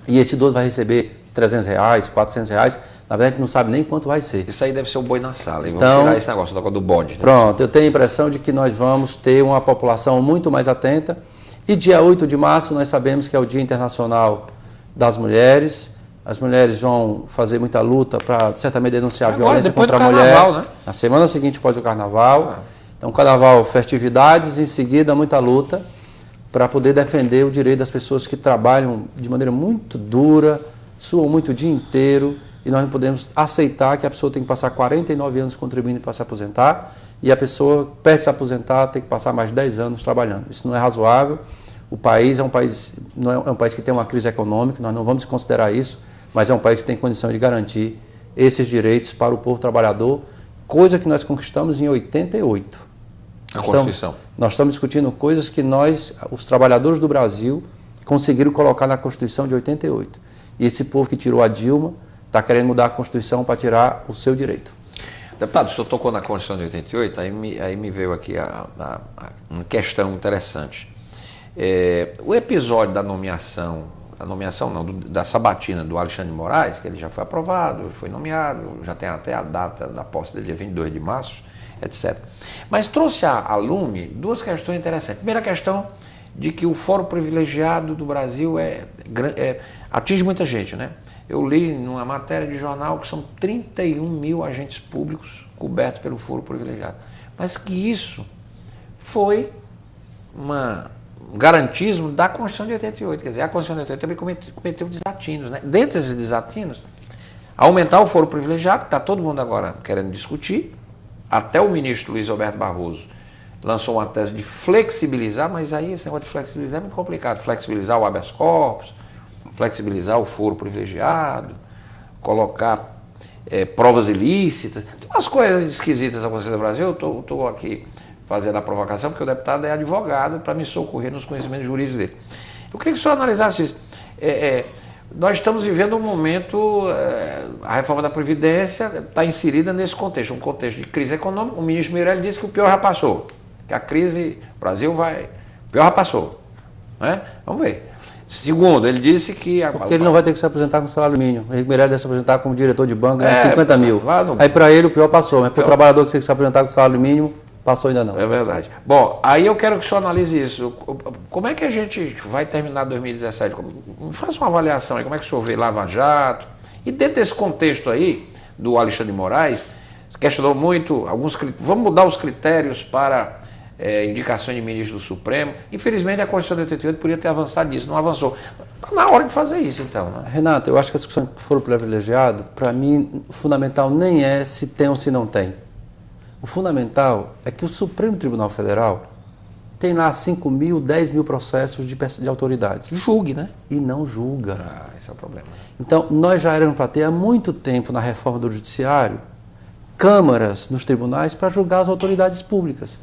e esse idoso vai receber R$300, R$400, na verdade não sabe nem quanto vai ser. Isso aí deve ser o boi na sala, e vamos então, tirar esse negócio do bode. Né? Pronto, eu tenho a impressão de que nós vamos ter uma população muito mais atenta, e dia 8 de março nós sabemos que é o Dia Internacional das Mulheres. As mulheres vão fazer muita luta para, certamente, denunciar a violência contra a mulher. Né? Na semana seguinte, após o Carnaval. Então, Carnaval, festividades, em seguida, muita luta para poder defender o direito das pessoas que trabalham de maneira muito dura, suam muito o dia inteiro, e nós não podemos aceitar que a pessoa tem que passar 49 anos contribuindo para se aposentar, e a pessoa, perto de se aposentar, tem que passar mais 10 anos trabalhando. Isso não é razoável. O país é um país, não é um país que tem uma crise econômica, nós não vamos considerar isso, mas é um país que tem condição de garantir esses direitos para o povo trabalhador, coisa que nós conquistamos em 88. A Constituição. Nós estamos discutindo coisas que nós, os trabalhadores do Brasil, conseguiram colocar na Constituição de 88. E esse povo que tirou a Dilma está querendo mudar a Constituição para tirar o seu direito. Deputado, o senhor tocou na Constituição de 88, aí me veio aqui uma questão interessante. O episódio da nomeação da sabatina do Alexandre de Moraes, que ele já foi aprovado, foi nomeado, já tem até a data da posse dele, dia 22 de março, etc. Mas trouxe à lume duas questões interessantes. Primeira questão de que o foro privilegiado do Brasil atinge muita gente, né? Eu li numa matéria de jornal que são 31 mil agentes públicos cobertos pelo foro privilegiado. Mas que isso foi um garantismo da Constituição de 88. Quer dizer, a Constituição de 88 também cometeu desatinos, né? Dentre esses desatinos, aumentar o foro privilegiado, que está todo mundo agora querendo discutir, até o ministro Luiz Roberto Barroso lançou uma tese de flexibilizar, mas aí esse negócio de flexibilizar é muito complicado. Flexibilizar o habeas corpus, flexibilizar o foro privilegiado, colocar provas ilícitas. Tem umas coisas esquisitas acontecendo no Brasil. Eu estou aqui fazendo a provocação, porque o deputado é advogado para me socorrer nos conhecimentos jurídicos dele. Eu queria que o senhor analisasse isso. Nós estamos vivendo um momento, a reforma da Previdência está inserida nesse contexto, um contexto de crise econômica. O ministro Meirelles disse que o pior já passou, que a crise, o Brasil vai, o pior já passou. Né? Vamos ver. Segundo, ele disse que... Porque ele não vai ter que se aposentar com salário mínimo. O Henrique Meirelles deve se aposentar como diretor de banco, ganhando 50 mil. Aí para ele o pior passou, mas para o trabalhador que tem que se aposentar com salário mínimo, passou ainda não. É verdade. Bom, aí eu quero que o senhor analise isso. Como é que a gente vai terminar 2017? Faça uma avaliação aí, como é que o senhor vê Lava Jato? E dentro desse contexto aí, do Alexandre de Moraes, questionou muito, vamos mudar os critérios para indicações de ministro do Supremo. Infelizmente a Constituição de 88 podia ter avançado nisso, não avançou. Está na hora de fazer isso então. Né? Renato, eu acho que a discussão do foro privilegiado, para mim, o fundamental nem é se tem ou se não tem. O fundamental é que o Supremo Tribunal Federal tem lá 5 mil, 10 mil processos de autoridades. Julgue, né? E não julga. Esse é o problema. Então, nós já éramos para ter há muito tempo na reforma do judiciário câmaras nos tribunais para julgar as autoridades públicas.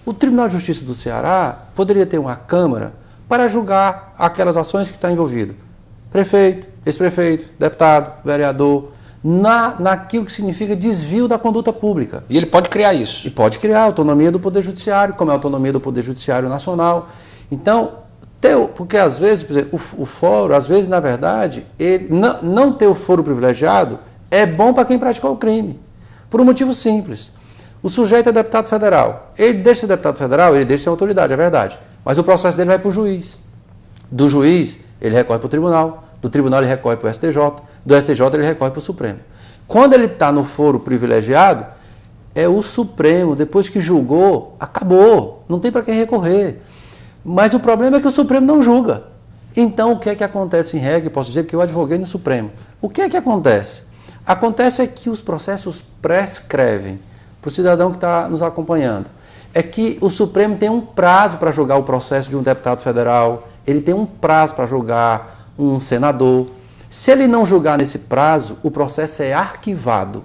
O Tribunal de Justiça do Ceará poderia ter uma câmara para julgar aquelas ações que está envolvido. Prefeito, ex-prefeito, deputado, vereador, naquilo que significa desvio da conduta pública. E ele pode criar isso? E pode criar a autonomia do Poder Judiciário, como é a autonomia do Poder Judiciário Nacional. Então, porque às vezes, por exemplo, o foro, às vezes, na verdade, ele, não ter o foro privilegiado é bom para quem praticou o crime. Por um motivo simples. O sujeito é deputado federal. Ele deixa de ser deputado federal, ele deixa de ser autoridade, é verdade. Mas o processo dele vai para o juiz. Do juiz, ele recorre para o tribunal. Do tribunal, ele recorre para o STJ. Do STJ, ele recorre para o Supremo. Quando ele está no foro privilegiado, é o Supremo. Depois que julgou, acabou. Não tem para quem recorrer. Mas o problema é que o Supremo não julga. Então, o que é que acontece em regra? Posso dizer que eu advoguei no Supremo. O que é que acontece? Acontece é que os processos prescrevem. Para o cidadão que está nos acompanhando, é que o Supremo tem um prazo para julgar o processo de um deputado federal, ele tem um prazo para julgar um senador. Se ele não julgar nesse prazo, o processo é arquivado.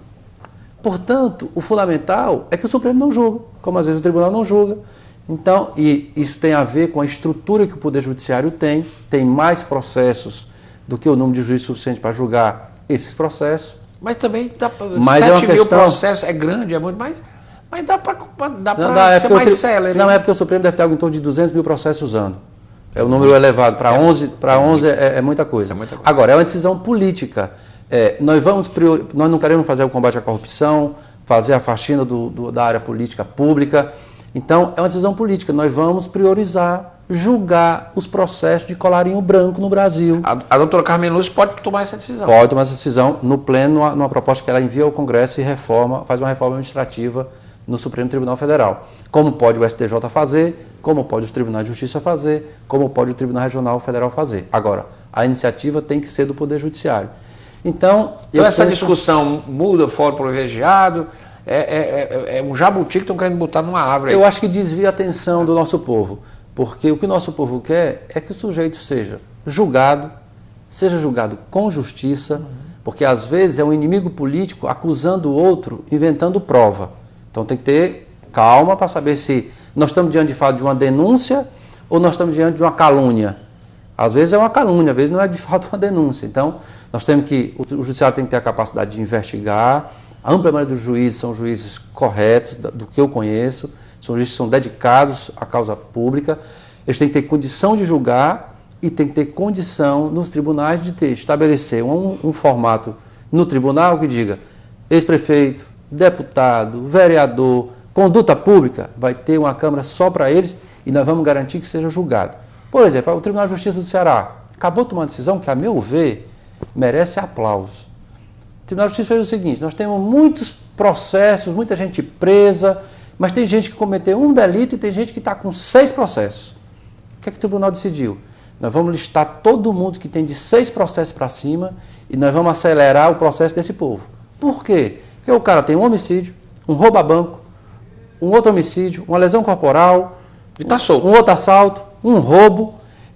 Portanto, o fundamental é que o Supremo não julga, como às vezes o tribunal não julga. Então, e isso tem a ver com a estrutura que o Poder Judiciário tem mais processos do que o número de juízes suficiente para julgar esses processos. Mas também dá para 7 mil processos, é grande, é muito mais, mas dá para ser mais célere. Não, é porque o Supremo deve ter algo em torno de 200 mil processos ano. É um número elevado. Para 11 é muita coisa. Agora, é uma decisão política. Nós não queremos fazer o combate à corrupção, fazer a faxina da área política pública. Então, é uma decisão política. Nós vamos priorizar, julgar os processos de colarinho branco no Brasil. A doutora Carmen Lúcia pode tomar essa decisão? Pode tomar essa decisão no pleno, numa proposta que ela envia ao Congresso e faz uma reforma administrativa no Supremo Tribunal Federal. Como pode o STJ fazer, como pode os tribunais de justiça fazer, como pode o Tribunal Regional Federal fazer. Agora, a iniciativa tem que ser do Poder Judiciário. Então essa discussão muda o fórum privilegiado, é um jabuti que estão querendo botar numa árvore. Eu acho que desvia a atenção do nosso povo, porque o que o nosso povo quer é que o sujeito seja julgado com justiça, porque às vezes é um inimigo político acusando o outro, inventando prova. Então tem que ter calma para saber se nós estamos diante de fato de uma denúncia ou nós estamos diante de uma calúnia. Às vezes é uma calúnia, às vezes não é de fato uma denúncia. Então nós temos o judiciário tem que ter a capacidade de investigar. A ampla maioria dos juízes são juízes corretos, do que eu conheço, são juízes que são dedicados à causa pública. Eles têm que ter condição de julgar e têm que ter condição nos tribunais de estabelecer um formato no tribunal que diga ex-prefeito, deputado, vereador, conduta pública, vai ter uma Câmara só para eles e nós vamos garantir que seja julgado. Por exemplo, o Tribunal de Justiça do Ceará acabou de tomar uma decisão que, a meu ver, merece aplausos. O Tribunal de Justiça fez o seguinte: nós temos muitos processos, muita gente presa, mas tem gente que cometeu um delito e tem gente que está com 6 processos. O que é que o tribunal decidiu? Nós vamos listar todo mundo que tem de 6 processos para cima e nós vamos acelerar o processo desse povo. Por quê? Porque o cara tem um homicídio, um roubo a banco, um outro homicídio, uma lesão corporal, um outro assalto, um roubo,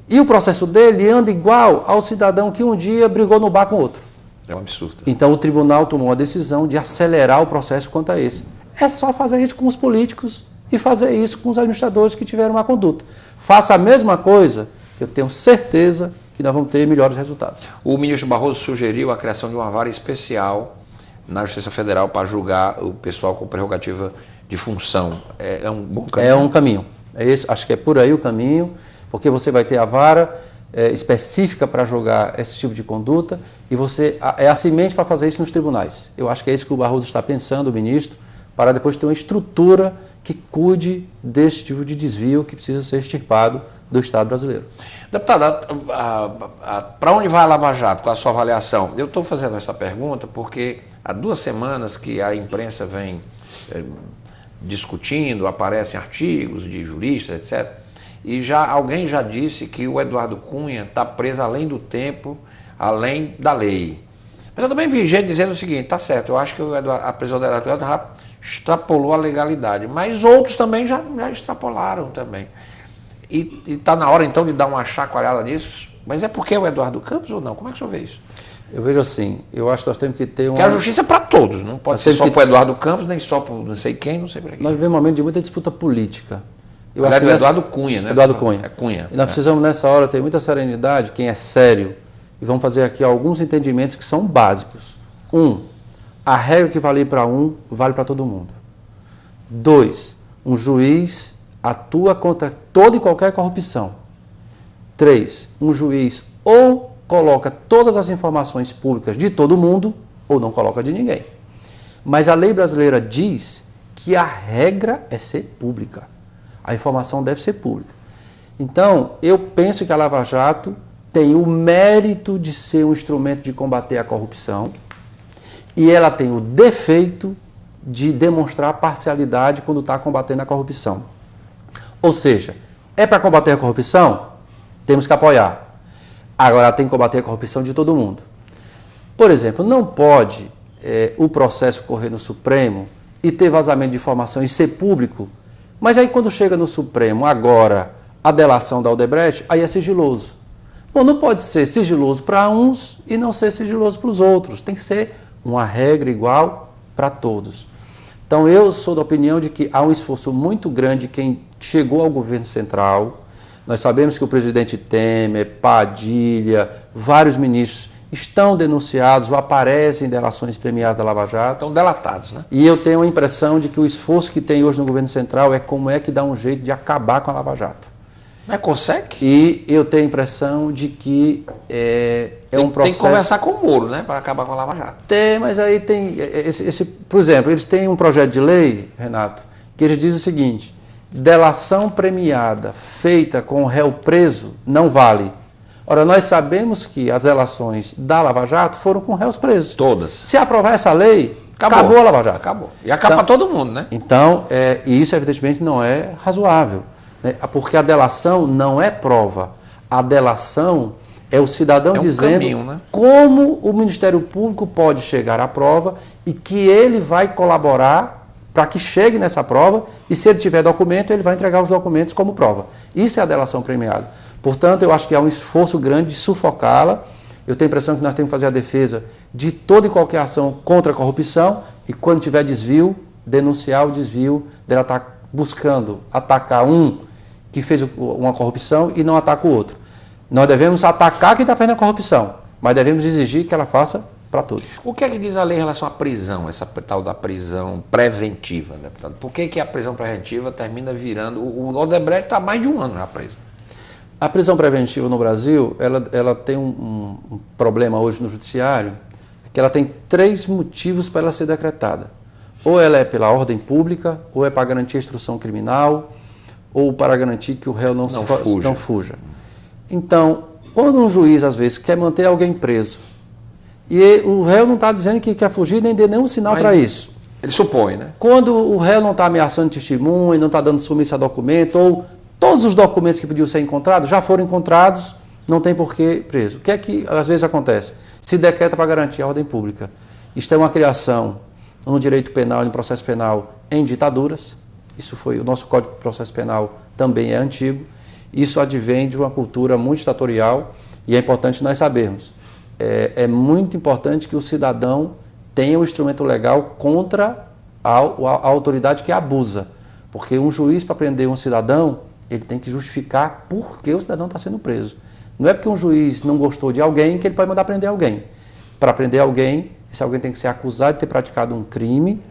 e o processo dele anda igual ao cidadão que um dia brigou no bar com outro. É um absurdo. Então o tribunal tomou a decisão de acelerar o processo quanto a esse. É só fazer isso com os políticos e fazer isso com os administradores que tiveram uma conduta. Faça a mesma coisa, que eu tenho certeza que nós vamos ter melhores resultados. O ministro Barroso sugeriu a criação de uma vara especial na Justiça Federal para julgar o pessoal com prerrogativa de função. É um bom caminho? É um caminho. Acho que é por aí o caminho, porque você vai ter a vara específica para julgar esse tipo de conduta e é a semente para fazer isso nos tribunais. Eu acho que é isso que o Barroso está pensando, o ministro, para depois ter uma estrutura que cuide desse tipo de desvio que precisa ser extirpado do Estado brasileiro. Deputado, para onde vai a Lava Jato? Qual a sua avaliação? Eu estou fazendo essa pergunta porque há 2 semanas que a imprensa vem discutindo, aparecem artigos de juristas, etc. E alguém já disse que o Eduardo Cunha está preso além do tempo, além da lei. Mas eu também vi gente dizendo o seguinte: tá certo, eu acho que a prisão do Eduardo já extrapolou a legalidade, mas outros também já extrapolaram também. E está na hora então de dar uma chacoalhada nisso. Mas é porque é o Eduardo Campos ou não? Como é que o senhor vê isso? Eu vejo assim, eu acho que nós temos que ter uma... Porque a justiça é para todos, não pode ser só para o Eduardo Campos, nem só para não sei quem, não sei para quem. Nós vivemos um momento de muita disputa política. Eu acho que Eduardo Cunha, né? Eduardo Cunha. É Cunha. E nós precisamos nessa hora ter muita serenidade, quem é sério, e vamos fazer aqui alguns entendimentos que são básicos. 1, a regra que vale para um, vale para todo mundo. 2, um juiz atua contra toda e qualquer corrupção. 3, um juiz ou coloca todas as informações públicas de todo mundo ou não coloca de ninguém. Mas a lei brasileira diz que a regra é ser pública. A informação deve ser pública. Então, eu penso que a Lava Jato tem o mérito de ser um instrumento de combater a corrupção e ela tem o defeito de demonstrar parcialidade quando está combatendo a corrupção. Ou seja, é para combater a corrupção? Temos que apoiar. Agora tem que combater a corrupção de todo mundo. Por exemplo, não pode o processo correr no Supremo e ter vazamento de informação e ser público, mas aí quando chega no Supremo, agora, a delação da Odebrecht, aí é sigiloso. Bom, não pode ser sigiloso para uns e não ser sigiloso para os outros. Tem que ser uma regra igual para todos. Então eu sou da opinião de que há um esforço muito grande de quem chegou ao governo central. Nós sabemos que o presidente Temer, Padilha, vários ministros estão denunciados ou aparecem em delações premiadas da Lava Jato. Estão delatados, né? E eu tenho a impressão de que o esforço que tem hoje no governo central é como é que dá um jeito de acabar com a Lava Jato. Mas consegue? E eu tenho a impressão de que um processo... Tem que conversar com o Moro, né? Para acabar com a Lava Jato. Tem, mas aí tem... por exemplo, eles têm um projeto de lei, Renato, que eles dizem o seguinte: delação premiada feita com o réu preso não vale. Ora, nós sabemos que as delações da Lava Jato foram com réus presos. Todas. Se aprovar essa lei, acabou a Lava Jato. Acabou. E acaba para todo mundo, né? Então, e isso evidentemente não é razoável, né? Porque a delação não é prova. A delação é o cidadão dizendo caminho, né? Como o Ministério Público pode chegar à prova e que ele vai colaborar para que chegue nessa prova, e se ele tiver documento, ele vai entregar os documentos como prova. Isso é a delação premiada. Portanto, eu acho que há um esforço grande de sufocá-la. Eu tenho a impressão que nós temos que fazer a defesa de toda e qualquer ação contra a corrupção, e quando tiver desvio, denunciar o desvio dela estar buscando atacar um que fez uma corrupção e não ataca o outro. Nós devemos atacar quem está fazendo a corrupção, mas devemos exigir que ela faça para todos. O que é que diz a lei em relação à prisão, essa tal da prisão preventiva, deputado? Por que a prisão preventiva termina virando... O Odebrecht está há mais de um ano já preso. A prisão preventiva no Brasil, ela tem um problema hoje no judiciário, que ela tem 3 motivos para ela ser decretada. Ou ela é pela ordem pública, ou é para garantir a instrução criminal, ou para garantir que o réu não fuja. Então, quando um juiz, às vezes, quer manter alguém preso, e o réu não está dizendo que quer fugir, nem dê nenhum sinal para isso. Ele supõe, né? Quando o réu não está ameaçando testemunha, não está dando sumiço a documento, ou todos os documentos que podiam ser encontrados já foram encontrados, não tem por que preso. O que é que às vezes acontece? Se decreta para garantir a ordem pública. Isto é uma criação no direito penal e no processo penal em ditaduras. Isso foi, o nosso Código de Processo Penal também é antigo. Isso advém de uma cultura muito ditatorial e é importante nós sabermos. É muito importante que o cidadão tenha um instrumento legal contra a autoridade que abusa. Porque um juiz, para prender um cidadão, ele tem que justificar por que o cidadão está sendo preso. Não é porque um juiz não gostou de alguém que ele pode mandar prender alguém. Para prender alguém, esse alguém tem que ser acusado de ter praticado um crime,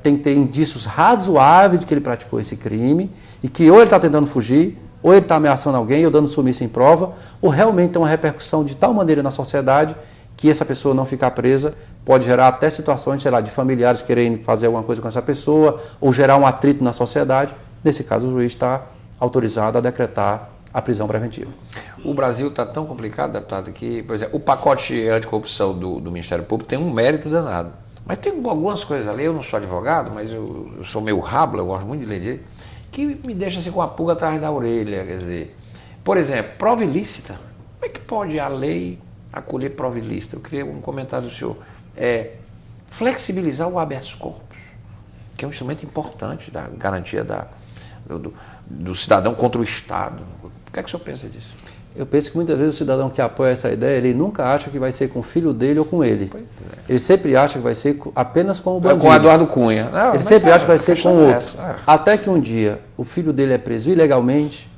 tem que ter indícios razoáveis de que ele praticou esse crime, e que ou ele está tentando fugir, ou ele está ameaçando alguém, ou dando sumiço em prova, ou realmente tem uma repercussão de tal maneira na sociedade que essa pessoa não ficar presa, pode gerar até situações, sei lá, de familiares querendo fazer alguma coisa com essa pessoa, ou gerar um atrito na sociedade. Nesse caso, o juiz está autorizado a decretar a prisão preventiva. O Brasil está tão complicado, deputado, que, por exemplo, o pacote anticorrupção do Ministério Público tem um mérito danado. Mas tem algumas coisas ali, eu não sou advogado, mas eu sou meio rabla, eu gosto muito de ler direito, que me deixa assim com a pulga atrás da orelha. Quer dizer, por exemplo, prova ilícita. Como é que pode a lei acolher prova ilícita? Eu queria um comentário do senhor. Flexibilizar o habeas corpus, que é um instrumento importante da garantia do cidadão contra o Estado. O que é que o senhor pensa disso? Eu penso que muitas vezes o cidadão que apoia essa ideia, ele nunca acha que vai ser com o filho dele ou com ele. Pois é. Ele sempre acha que vai ser apenas com o bandido. Com o Eduardo Cunha. Não, ele sempre acha que vai ser com o outro. Até que um dia o filho dele é preso ilegalmente,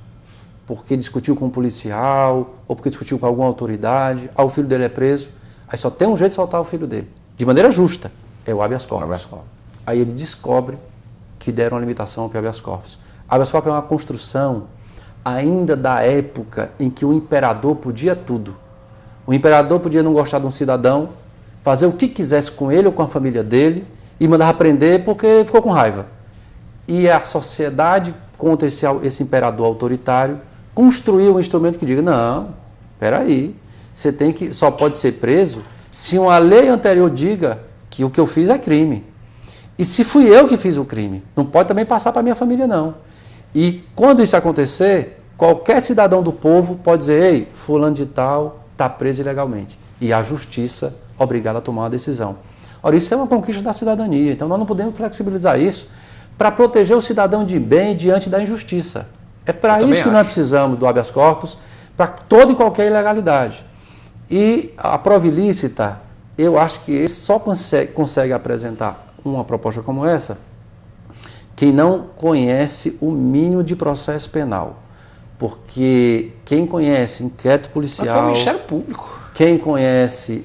porque discutiu com um policial, ou porque discutiu com alguma autoridade, aí o filho dele é preso, aí só tem um jeito de soltar o filho dele, de maneira justa, é o habeas corpus. Aí ele descobre que deram uma limitação para o habeas corpus. Habeas corpus é uma construção ainda da época em que o imperador podia tudo. O imperador podia não gostar de um cidadão, fazer o que quisesse com ele ou com a família dele e mandava prender porque ficou com raiva. E a sociedade contra esse imperador autoritário construiu um instrumento que diga, não, peraí, você só pode ser preso se uma lei anterior diga que o que eu fiz é crime. E se fui eu que fiz o crime, não pode também passar para minha família, não. E quando isso acontecer, qualquer cidadão do povo pode dizer, ei, fulano de tal está preso ilegalmente. E a justiça é obrigada a tomar uma decisão. Ora, isso é uma conquista da cidadania, então nós não podemos flexibilizar isso para proteger o cidadão de bem diante da injustiça. É para isso que nós precisamos do habeas corpus, para toda e qualquer ilegalidade. E a prova ilícita, eu acho que esse só consegue apresentar uma proposta como essa quem não conhece o mínimo de processo penal. Porque quem conhece inquérito policial... Mas foi o Ministério Público. Quem conhece...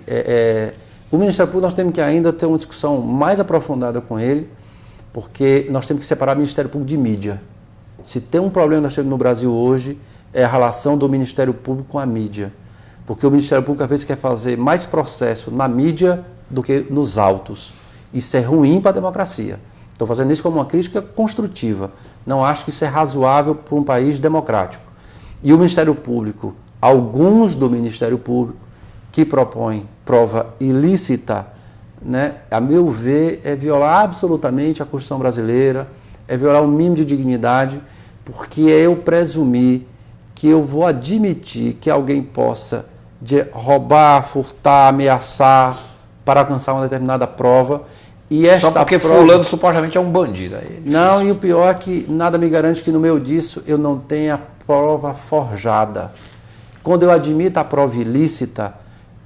o Ministério Público nós temos que ainda ter uma discussão mais aprofundada com ele, porque nós temos que separar o Ministério Público de mídia. Se tem um problema que nós temos no Brasil hoje, é a relação do Ministério Público com a mídia. Porque o Ministério Público às vezes quer fazer mais processo na mídia do que nos autos. Isso é ruim para a democracia. Estou fazendo isso como uma crítica construtiva. Não acho que isso é razoável para um país democrático. E o Ministério Público, alguns do Ministério Público, que propõem prova ilícita, né, a meu ver, é violar absolutamente a Constituição brasileira, é violar o mínimo de dignidade, porque é eu presumir que eu vou admitir que alguém possa roubar, furtar, ameaçar para alcançar uma determinada prova. E esta só porque prova... fulano supostamente é um bandido. Aí não, e o pior é que nada me garante que no meio disso eu não tenha prova forjada. Quando eu admito a prova ilícita,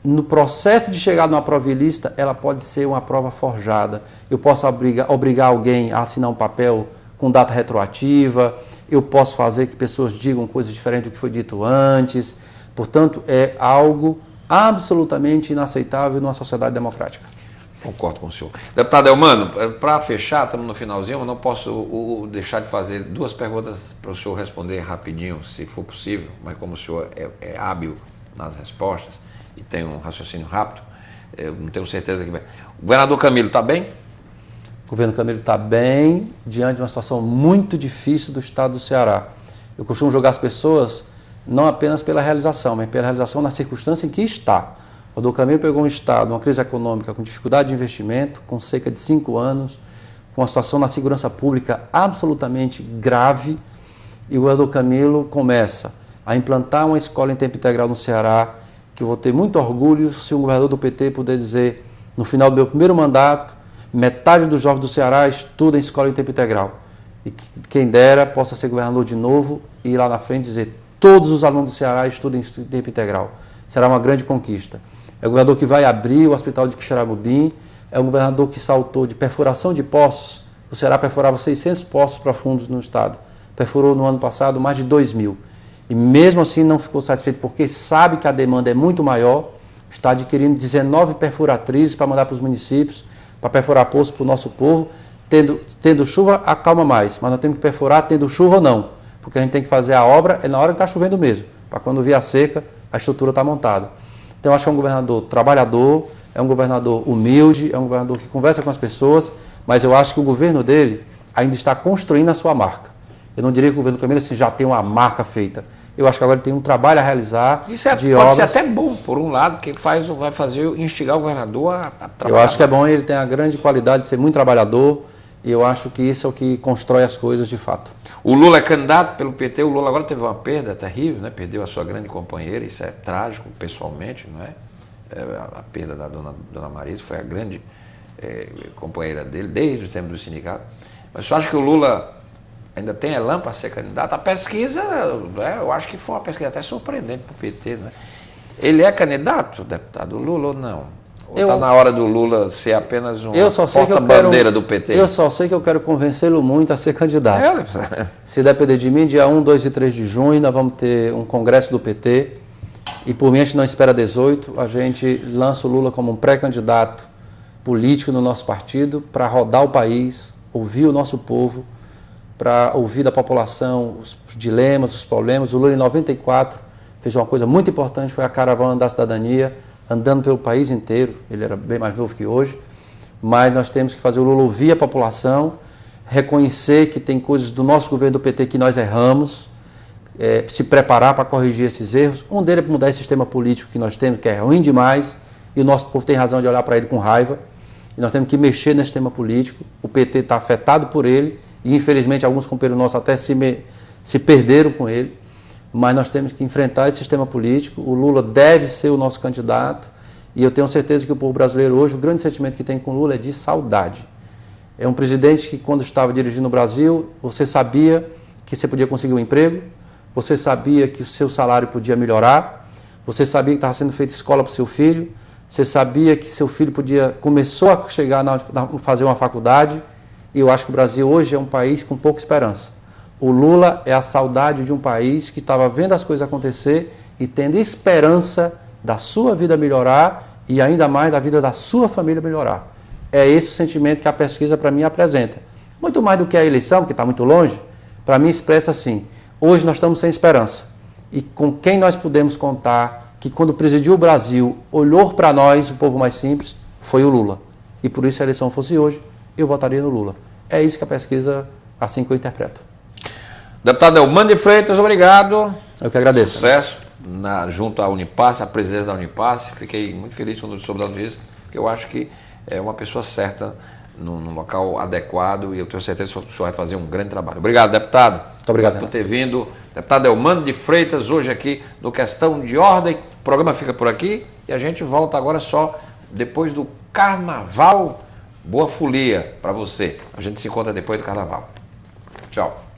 no processo de chegar numa prova ilícita, ela pode ser uma prova forjada. Eu posso obrigar alguém a assinar um papel com data retroativa, eu posso fazer que pessoas digam coisas diferentes do que foi dito antes. Portanto, é algo absolutamente inaceitável numa sociedade democrática. Concordo com o senhor. Deputado Elmano, para fechar, estamos no finalzinho, eu não posso deixar de fazer duas perguntas para o senhor responder rapidinho, se for possível, mas como o senhor é hábil nas respostas e tem um raciocínio rápido, eu não tenho certeza que vai. O governador Camilo está bem? O governo Camilo está bem, diante de uma situação muito difícil do estado do Ceará. Eu costumo jogar as pessoas não apenas pela realização, mas pela realização na circunstância em que está. O Dr. Camilo pegou um estado, uma crise econômica com dificuldade de investimento, com cerca de 5 anos, com uma situação na segurança pública absolutamente grave, e o governador Camilo começa a implantar uma escola em tempo integral no Ceará, que eu vou ter muito orgulho se um governador do PT puder dizer, no final do meu primeiro mandato, metade dos jovens do Ceará estuda em escola em tempo integral. E quem dera possa ser governador de novo e ir lá na frente dizer, todos os alunos do Ceará estudam em tempo integral. Será uma grande conquista. É o governador que vai abrir o hospital de Quixeramobim, é um governador que saltou de perfuração de poços. O Ceará perfurava 600 poços profundos no estado. Perfurou no ano passado mais de 2.000. E mesmo assim não ficou satisfeito, porque sabe que a demanda é muito maior, está adquirindo 19 perfuratrizes para mandar para os municípios, para perfurar poços para o nosso povo. Tendo chuva, acalma mais, mas nós temos que perfurar tendo chuva ou não, porque a gente tem que fazer a obra na hora que está chovendo mesmo, para quando vier a seca, a estrutura está montada. Então, eu acho que é um governador trabalhador, é um governador humilde, é um governador que conversa com as pessoas, mas eu acho que o governo dele ainda está construindo a sua marca. Eu não diria que o governo Camilo assim, já tem uma marca feita. Eu acho que agora ele tem um trabalho a realizar. Isso pode obras. Ser até bom, por um lado, que vai instigar o governador a trabalhar. Eu acho que é bom, ele tem a grande qualidade de ser muito trabalhador, e eu acho que isso é o que constrói as coisas de fato. O Lula é candidato pelo PT, o Lula agora teve uma perda terrível, né? Perdeu a sua grande companheira, isso é trágico pessoalmente, não é? A perda da dona Marisa foi a grande companheira dele desde o tempo do sindicato. Mas você acha que o Lula ainda tem elan para ser candidato? A pesquisa, eu acho que foi uma pesquisa até surpreendente para o PT, né? Ele é candidato, deputado Lula, ou não? Ou está na hora do Lula ser apenas um porta-bandeira do PT? Eu só sei que eu quero convencê-lo muito a ser candidato. Se depender de mim, dia 1, 2 e 3 de junho, nós vamos ter um congresso do PT. E por mim, a gente não espera 18, a gente lança o Lula como um pré-candidato político no nosso partido para rodar o país, ouvir o nosso povo, para ouvir da população os dilemas, os problemas. O Lula, em 94, fez uma coisa muito importante, foi a Caravana da Cidadania, andando pelo país inteiro. Ele era bem mais novo que hoje, mas nós temos que fazer o Lula ouvir a população, reconhecer que tem coisas do nosso governo do PT que nós erramos, se preparar para corrigir esses erros. Um deles é mudar esse sistema político que nós temos, que é ruim demais, e o nosso povo tem razão de olhar para ele com raiva. e nós temos que mexer nesse sistema político. O PT está afetado por ele e, infelizmente, alguns companheiros nossos até se perderam com ele, mas nós temos que enfrentar esse sistema político. O Lula deve ser o nosso candidato e eu tenho certeza que o povo brasileiro hoje, o grande sentimento que tem com o Lula é de saudade. É um presidente que, quando estava dirigindo o Brasil, você sabia que você podia conseguir um emprego, você sabia que o seu salário podia melhorar, você sabia que estava sendo feita escola para o seu filho, você sabia que seu filho começou a chegar fazer uma faculdade, e eu acho que o Brasil hoje é um país com pouca esperança. O Lula é a saudade de um país que estava vendo as coisas acontecer e tendo esperança da sua vida melhorar e ainda mais da vida da sua família melhorar. É esse o sentimento que a pesquisa para mim apresenta. Muito mais do que a eleição, que está muito longe, para mim expressa assim, hoje nós estamos sem esperança. E com quem nós podemos contar que quando presidiu o Brasil, olhou para nós, o povo mais simples, foi o Lula. E por isso, se a eleição fosse hoje, eu votaria no Lula. É isso que a pesquisa, assim que eu interpreto. Deputado Elmano de Freitas, obrigado. Eu que agradeço. Sucesso junto à Unipasse, à presidência da Unipasse. Fiquei muito feliz quando soube da notícia, porque eu acho que é uma pessoa certa, num local adequado, e eu tenho certeza que o senhor vai fazer um grande trabalho. Obrigado, deputado. Muito obrigado por ter vindo. Deputado Elmano de Freitas, hoje aqui no Questão de Ordem. O programa fica por aqui e a gente volta agora só depois do Carnaval. Boa folia para você. A gente se encontra depois do Carnaval. Tchau.